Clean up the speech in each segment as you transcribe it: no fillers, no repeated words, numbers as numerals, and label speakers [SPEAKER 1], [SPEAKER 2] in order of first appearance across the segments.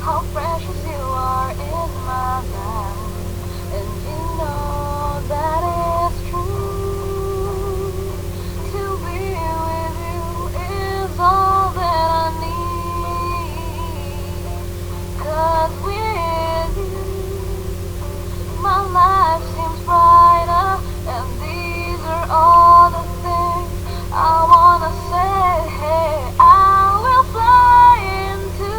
[SPEAKER 1] how precious you are in my life, and you know that it's true. To be with you is all that I need. 'Cause with you, my life seems brighter, and these are all the things I wanna say. Hey, I will fly into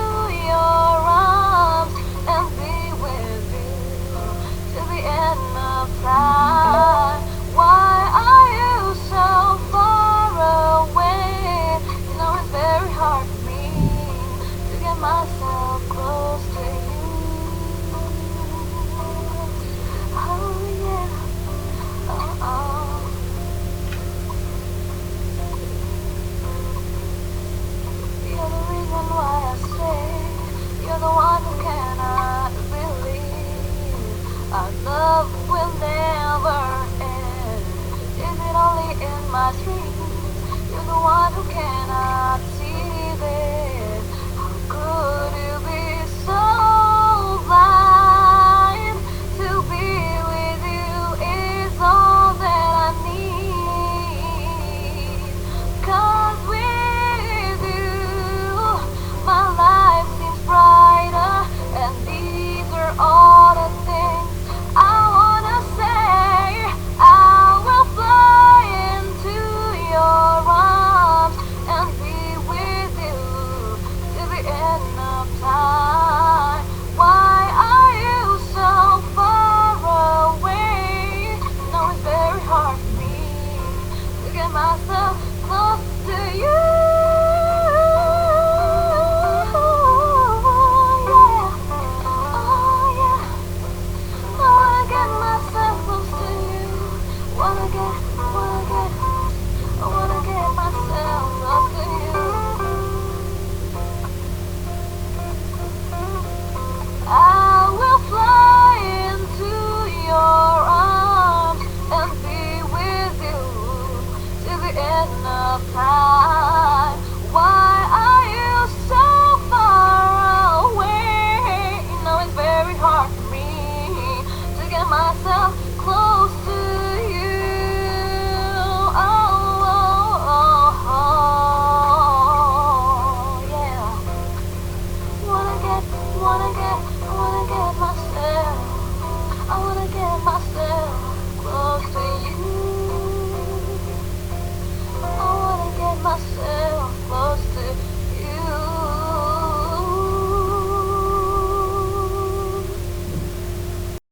[SPEAKER 1] your arms and be with you till the end of time. Why are you so far away? You know it's very hard for me to get myself